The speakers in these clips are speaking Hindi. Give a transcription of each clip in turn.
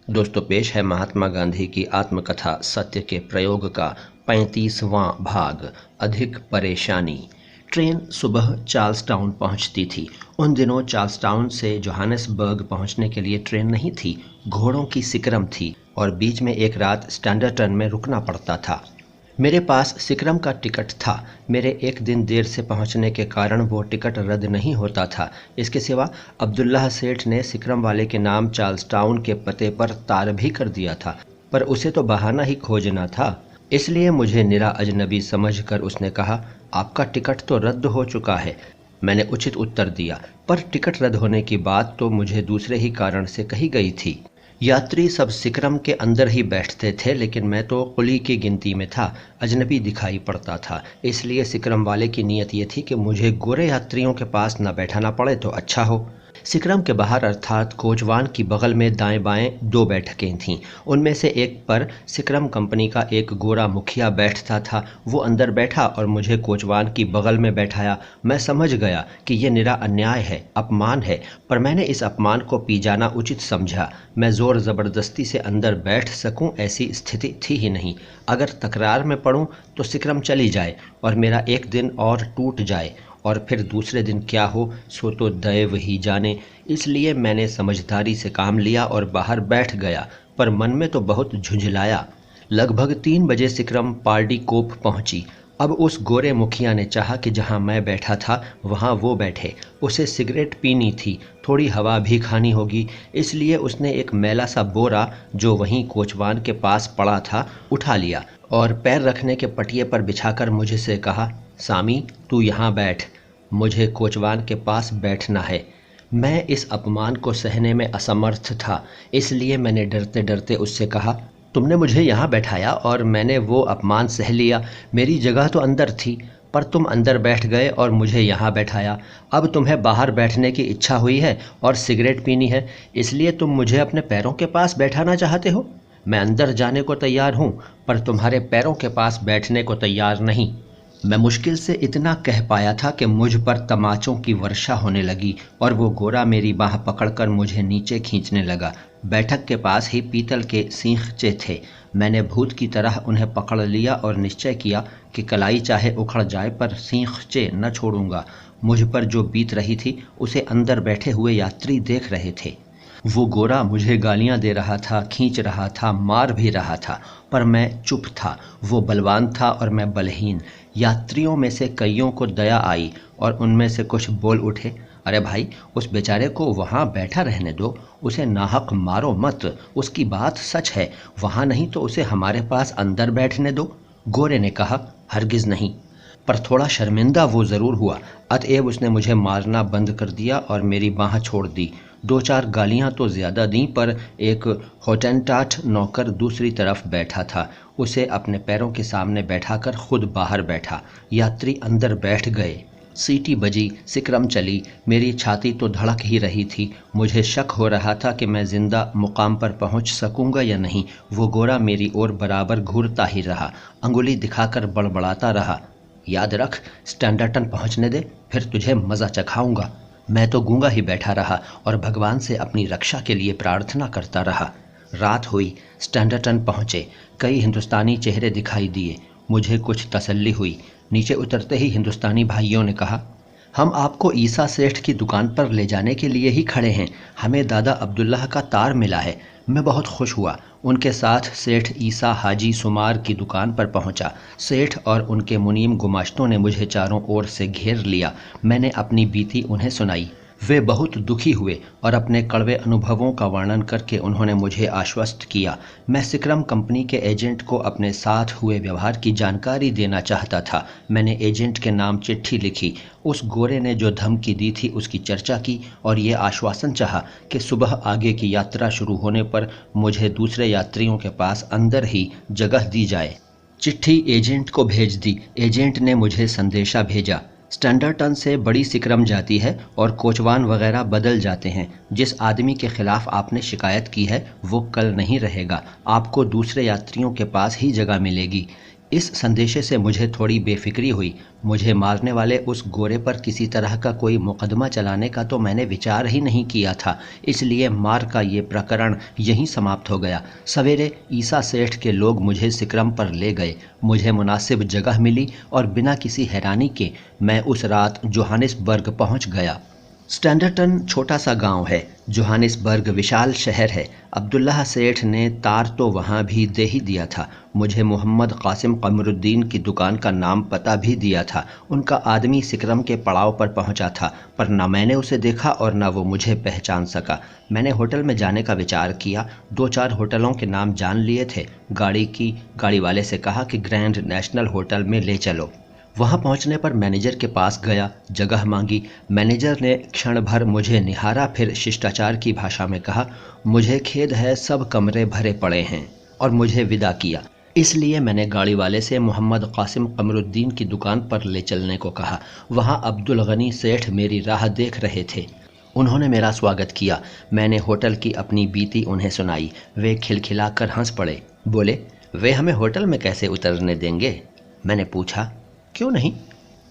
दोस्तों, पेश है महात्मा गांधी की आत्मकथा सत्य के प्रयोग का 35वां भाग। अधिक परेशानी। ट्रेन सुबह चार्ल्स टाउन पहुंचती थी। उन दिनों चार्ल्स टाउन से जोहानिसबर्ग पहुंचने के लिए ट्रेन नहीं थी, घोड़ों की सिकरम थी और बीच में एक रात स्टैंडर्टन में रुकना पड़ता था। मेरे पास सिकरम का टिकट था। मेरे एक दिन देर से पहुंचने के कारण वो टिकट रद्द नहीं होता था। इसके सिवा अब्दुल्लाह सेठ ने सिकरम वाले के नाम चार्ल्स टाउन के पते पर तार भी कर दिया था, पर उसे तो बहाना ही खोजना था। इसलिए मुझे निरा अजनबी समझकर उसने कहा, आपका टिकट तो रद्द हो चुका है। मैंने उचित उत्तर दिया, पर टिकट रद्द होने की बात तो मुझे दूसरे ही कारण से कही गई थी। यात्री सब सिकरम के अंदर ही बैठते थे, लेकिन मैं तो कुली की गिनती में था, अजनबी दिखाई पड़ता था। इसलिए सिकरम वाले की नीयत ये थी कि मुझे गोरे यात्रियों के पास न बैठाना पड़े तो अच्छा हो। सिकरम के बाहर अर्थात कोचवान की बगल में दाएं बाएं 2 बैठकें थीं। उनमें से एक पर सिकरम कंपनी का एक गोरा मुखिया बैठता था। वो अंदर बैठा और मुझे कोचवान की बगल में बैठाया। मैं समझ गया कि ये निरा अन्याय है, अपमान है, पर मैंने इस अपमान को पी जाना उचित समझा। मैं ज़ोर ज़बरदस्ती से अंदर बैठ सकूं ऐसी स्थिति थी ही नहीं। अगर तकरार में पड़ूं तो सिकरम चली जाए और मेरा एक दिन और टूट जाए, और फिर दूसरे दिन क्या हो सो तो दैव ही जाने। इसलिए मैंने समझदारी से काम लिया और बाहर बैठ गया, पर मन में तो बहुत झुंझलाया। लगभग 3 बजे सिकरम पार्डी कोप पहुंची। अब उस गोरे मुखिया ने चाहा कि जहां मैं बैठा था वहां वो बैठे। उसे सिगरेट पीनी थी, थोड़ी हवा भी खानी होगी, इसलिए उसने एक मैला सा बोरा जो वहीं कोचवान के पास पड़ा था उठा लिया और पैर रखने के पटिए पर बिछाकर मुझे से कहा, सामी तू यहाँ बैठ, मुझे कोचवान के पास बैठना है। मैं इस अपमान को सहने में असमर्थ था, इसलिए मैंने डरते डरते उससे कहा, तुमने मुझे यहाँ बैठाया और मैंने वो अपमान सह लिया। मेरी जगह तो अंदर थी, पर तुम अंदर बैठ गए और मुझे यहाँ बैठाया। अब तुम्हें बाहर बैठने की इच्छा हुई है और सिगरेट पीनी है, इसलिए तुम मुझे अपने पैरों के पास बैठाना चाहते हो। मैं अंदर जाने को तैयार हूँ, पर तुम्हारे पैरों के पास बैठने को तैयार नहीं। मैं मुश्किल से इतना कह पाया था कि मुझ पर तमाचों की वर्षा होने लगी और वो गोरा मेरी बाह पकड़कर मुझे नीचे खींचने लगा। बैठक के पास ही पीतल के सींखचे थे। मैंने भूत की तरह उन्हें पकड़ लिया और निश्चय किया कि कलाई चाहे उखड़ जाए पर सींखचे न छोड़ूंगा। मुझ पर जो बीत रही थी उसे अंदर बैठे हुए यात्री देख रहे थे। वो गोरा मुझे गालियां दे रहा था, खींच रहा था, मार भी रहा था, पर मैं चुप था। वो बलवान था और मैं बलहीन। यात्रियों में से कईयों को दया आई और उनमें से कुछ बोल उठे, अरे भाई, उस बेचारे को वहाँ बैठा रहने दो, उसे नाहक मारो मत, उसकी बात सच है, वहाँ नहीं तो उसे हमारे पास अंदर बैठने दो। गोरे ने कहा, हरगिज़ नहीं। पर थोड़ा शर्मिंदा वो ज़रूर हुआ, अतएव उसने मुझे मारना बंद कर दिया और मेरी बाँह छोड़ दी। 2-4 गालियाँ तो ज़्यादा दी, पर एक होटेंटाट नौकर दूसरी तरफ बैठा था। उसे अपने पैरों के सामने बैठाकर खुद बाहर बैठा। यात्री अंदर बैठ गए। सीटी बजी, सिकरम चली। मेरी छाती तो धड़क ही रही थी। मुझे शक हो रहा था कि मैं जिंदा मुकाम पर पहुंच सकूंगा या नहीं। वो गोरा मेरी ओर बराबर घूरता ही रहा, अंगुली दिखाकर बड़बड़ाता रहा, याद रख, स्टैंडर्टन पहुंचने दे, फिर तुझे मज़ा चखाऊंगा। मैं तो गूंगा ही बैठा रहा और भगवान से अपनी रक्षा के लिए प्रार्थना करता रहा। रात हुई, स्टैंडर्टन पहुँचे। कई हिंदुस्तानी चेहरे दिखाई दिए। मुझे कुछ तसल्ली हुई। नीचे उतरते ही हिंदुस्तानी भाइयों ने कहा, हम आपको ईसा सेठ की दुकान पर ले जाने के लिए ही खड़े हैं। हमें दादा अब्दुल्लाह का तार मिला है। मैं बहुत खुश हुआ। उनके साथ सेठ ईसा हाजी सुमार की दुकान पर पहुंचा। सेठ और उनके मुनीम गुमाश्तों ने मुझे चारों ओर से घेर लिया। मैंने अपनी बीती उन्हें सुनाई। वे बहुत दुखी हुए और अपने कड़वे अनुभवों का वर्णन करके उन्होंने मुझे आश्वस्त किया। मैं सिकरम कंपनी के एजेंट को अपने साथ हुए व्यवहार की जानकारी देना चाहता था। मैंने एजेंट के नाम चिट्ठी लिखी। उस गोरे ने जो धमकी दी थी उसकी चर्चा की और ये आश्वासन चाहा कि सुबह आगे की यात्रा शुरू होने पर मुझे दूसरे यात्रियों के पास अंदर ही जगह दी जाए। चिट्ठी एजेंट को भेज दी। एजेंट ने मुझे संदेशा भेजा, स्टैंडर्टन से बड़ी सिकरम जाती है और कोचवान वगैरह बदल जाते हैं। जिस आदमी के खिलाफ आपने शिकायत की है वो कल नहीं रहेगा। आपको दूसरे यात्रियों के पास ही जगह मिलेगी। इस संदेशे से मुझे थोड़ी बेफिक्री हुई। मुझे मारने वाले उस गोरे पर किसी तरह का कोई मुकदमा चलाने का तो मैंने विचार ही नहीं किया था, इसलिए मार का ये प्रकरण यहीं समाप्त हो गया। सवेरे ईसा सेठ के लोग मुझे सिक्रम पर ले गए। मुझे मुनासिब जगह मिली और बिना किसी हैरानी के मैं उस रात जोहानिसबर्ग पहुंच गया। स्टैंडर्टन छोटा सा गांव है, जोहानिसबर्ग विशाल शहर है। अब्दुल्लाह सेठ ने तार तो वहाँ भी दे ही दिया था। मुझे मोहम्मद कासिम कमरुद्दीन की दुकान का नाम पता भी दिया था। उनका आदमी सिक्रम के पड़ाव पर पहुँचा था, पर न मैंने उसे देखा और न वो मुझे पहचान सका। मैंने होटल में जाने का विचार किया। 2-4 होटलों के नाम जान लिए थे। गाड़ी वाले से कहा कि ग्रैंड नेशनल होटल में ले चलो। वहाँ पहुँचने पर मैनेजर के पास गया, जगह मांगी। मैनेजर ने क्षण भर मुझे निहारा, फिर शिष्टाचार की भाषा में कहा, मुझे खेद है, सब कमरे भरे पड़े हैं, और मुझे विदा किया। इसलिए मैंने गाड़ी वाले से मोहम्मद कासिम कमरुद्दीन की दुकान पर ले चलने को कहा। वहाँ अब्दुल गनी सेठ मेरी राह देख रहे थे। उन्होंने मेरा स्वागत किया। मैंने होटल की अपनी बीती उन्हें सुनाई। वे खिलखिलाकर हंस पड़े। बोले, वे हमें होटल में कैसे उतरने देंगे? मैंने पूछा, क्यों नहीं?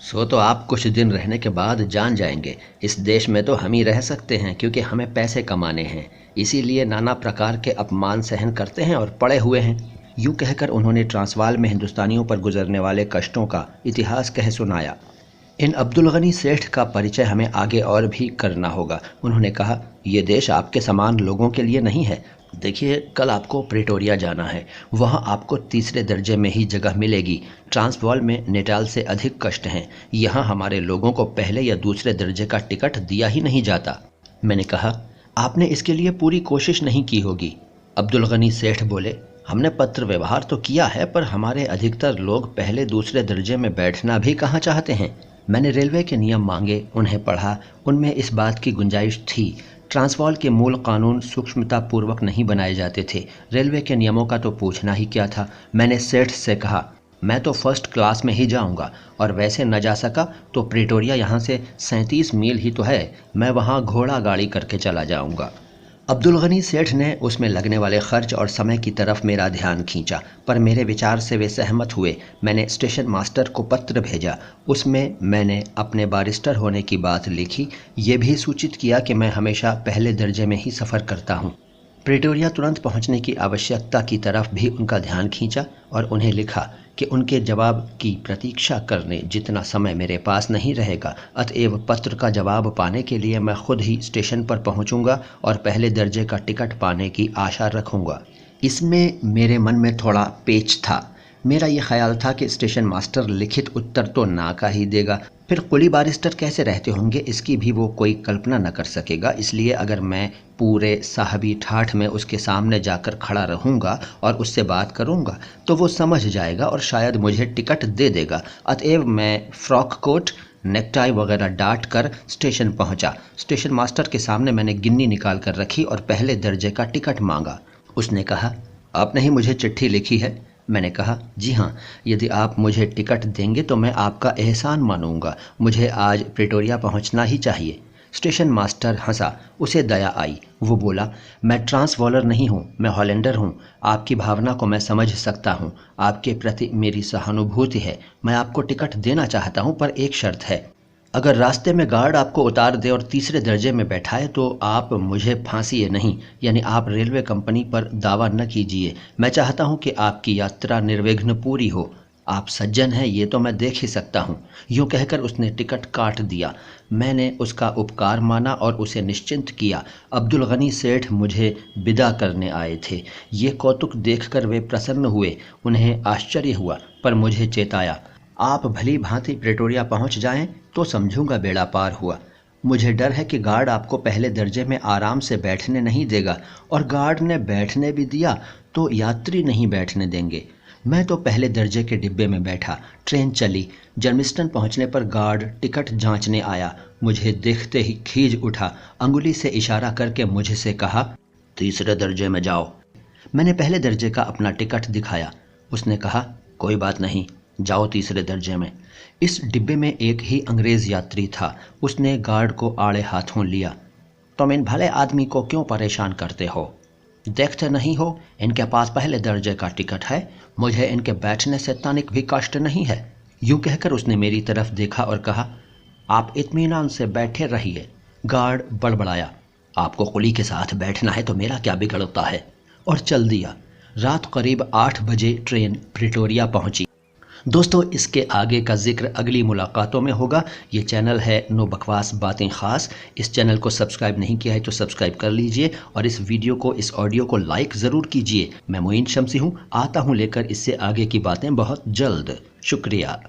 सो तो आप कुछ दिन रहने के बाद जान जाएंगे। इस देश में तो हम ही रह सकते हैं, क्योंकि हमें पैसे कमाने हैं। इसीलिए नाना प्रकार के अपमान सहन करते हैं और पड़े हुए हैं। यूँ कहकर उन्होंने ट्रांसवाल में हिंदुस्तानियों पर गुजरने वाले कष्टों का इतिहास कह सुनाया। इन अब्दुल गनी सेठ का परिचय हमें आगे और भी करना होगा। उन्होंने कहा, ये देश आपके समान लोगों के लिए नहीं है। देखिए, कल आपको प्रेटोरिया जाना है। वहाँ आपको 3रे दर्जे में ही जगह मिलेगी। ट्रांसवाल में नेटाल से अधिक कष्ट हैं। यहाँ हमारे लोगों को पहले या 2रे दर्जे का टिकट दिया ही नहीं जाता। मैंने कहा, आपने इसके लिए पूरी कोशिश नहीं की होगी। अब्दुल गनी सेठ बोले, हमने पत्र व्यवहार तो किया है, पर हमारे अधिकतर लोग पहले 2रे दर्जे में बैठना भी कहाँ चाहते हैं। मैंने रेलवे के नियम मांगे, उन्हें पढ़ा। उनमें इस बात की गुंजाइश थी। ट्रांसवाल के मूल कानून सूक्ष्मतापूर्वक नहीं बनाए जाते थे। रेलवे के नियमों का तो पूछना ही क्या था। मैंने सेठ से कहा, मैं तो फर्स्ट क्लास में ही जाऊंगा, और वैसे न जा सका तो प्रेटोरिया यहाँ से 37 मील ही तो है। मैं वहाँ घोड़ा गाड़ी करके चला जाऊंगा। अब्दुल गनी सेठ ने उसमें लगने वाले खर्च और समय की तरफ मेरा ध्यान खींचा, पर मेरे विचार से वे सहमत हुए। मैंने स्टेशन मास्टर को पत्र भेजा। उसमें मैंने अपने बारिस्टर होने की बात लिखी। ये भी सूचित किया कि मैं हमेशा पहले दर्जे में ही सफ़र करता हूँ। प्रेटोरिया तुरंत पहुँचने की आवश्यकता की तरफ भी उनका ध्यान खींचा और उन्हें लिखा कि उनके जवाब की प्रतीक्षा करने जितना समय मेरे पास नहीं रहेगा, अतएव पत्र का जवाब पाने के लिए मैं खुद ही स्टेशन पर पहुंचूंगा और पहले दर्जे का टिकट पाने की आशा रखूंगा। इसमें मेरे मन में थोड़ा पेच था। मेरा ये ख्याल था कि स्टेशन मास्टर लिखित उत्तर तो ना का ही देगा, फिर कुली बारिस्टर कैसे रहते होंगे इसकी भी वो कोई कल्पना न कर सकेगा। इसलिए अगर मैं पूरे साहबी ठाठ में उसके सामने जाकर खड़ा रहूँगा और उससे बात करूँगा तो वो समझ जाएगा और शायद मुझे टिकट दे देगा। अतएव मैं फ्रॉक कोट, नेकटाई वगैरह डाट कर स्टेशन पहुँचा। स्टेशन मास्टर के सामने मैंने गिन्नी निकाल कर रखी और पहले दर्जे का टिकट मांगा। उसने कहा, आपने ही मुझे चिट्ठी लिखी है? मैंने कहा, जी हाँ, यदि आप मुझे टिकट देंगे तो मैं आपका एहसान मानूंगा। मुझे आज प्रेटोरिया पहुंचना ही चाहिए। स्टेशन मास्टर हंसा, उसे दया आई। वो बोला, मैं ट्रांसवॉलर नहीं हूँ, मैं हॉलैंडर हूँ। आपकी भावना को मैं समझ सकता हूँ। आपके प्रति मेरी सहानुभूति है। मैं आपको टिकट देना चाहता हूँ, पर एक शर्त है। अगर रास्ते में गार्ड आपको उतार दे और 3रे दर्जे में बैठाए तो आप मुझे फांसीए नहीं, यानी आप रेलवे कंपनी पर दावा न कीजिए। मैं चाहता हूं कि आपकी यात्रा निर्विघ्न पूरी हो। आप सज्जन हैं, ये तो मैं देख ही सकता हूं। यूं कहकर उसने टिकट काट दिया। मैंने उसका उपकार माना और उसे निश्चिंत किया। अब्दुल गनी सेठ मुझे विदा करने आए थे। ये कौतुक देखकर वे प्रसन्न हुए। उन्हें आश्चर्य हुआ, पर मुझे चेताया, आप भली भांति प्रेटोरिया पहुंच जाएं तो समझूंगा बेड़ा पार हुआ। मुझे डर है कि गार्ड आपको पहले दर्जे में आराम से बैठने नहीं देगा, और गार्ड ने बैठने भी दिया तो यात्री नहीं बैठने देंगे। मैं तो पहले दर्जे के डिब्बे में बैठा। ट्रेन चली। जर्मिस्टन पहुंचने पर गार्ड टिकट जांचने आया। मुझे देखते ही खीज उठा। अंगुली से इशारा करके मुझसे कहा, 3रे दर्जे में जाओ। मैंने पहले दर्जे का अपना टिकट दिखाया। उसने कहा, कोई बात नहीं, जाओ 3रे दर्जे में। इस डिब्बे में एक ही अंग्रेज यात्री था। उसने गार्ड को आड़े हाथों लिया। तुम इन भले आदमी को क्यों परेशान करते हो? देखते नहीं हो इनके पास पहले दर्जे का टिकट है, मुझे इनके बैठने से तनिक भी कष्ट नहीं है। यूं कहकर उसने मेरी तरफ देखा और कहा, आप इत्मीनान से बैठे रहिए। गार्ड बड़बड़ाया, आपको कुली के साथ बैठना है तो मेरा क्या बिगड़ता है, और चल दिया। रात करीब 8 बजे ट्रेन प्रिटोरिया पहुंची। दोस्तों, इसके आगे का जिक्र अगली मुलाकातों में होगा। ये चैनल है नो बकवास बातें ख़ास। इस चैनल को सब्सक्राइब नहीं किया है तो सब्सक्राइब कर लीजिए और इस वीडियो को, इस ऑडियो को लाइक ज़रूर कीजिए। मैं मोइन शम्सी हूँ, आता हूँ लेकर इससे आगे की बातें बहुत जल्द। शुक्रिया।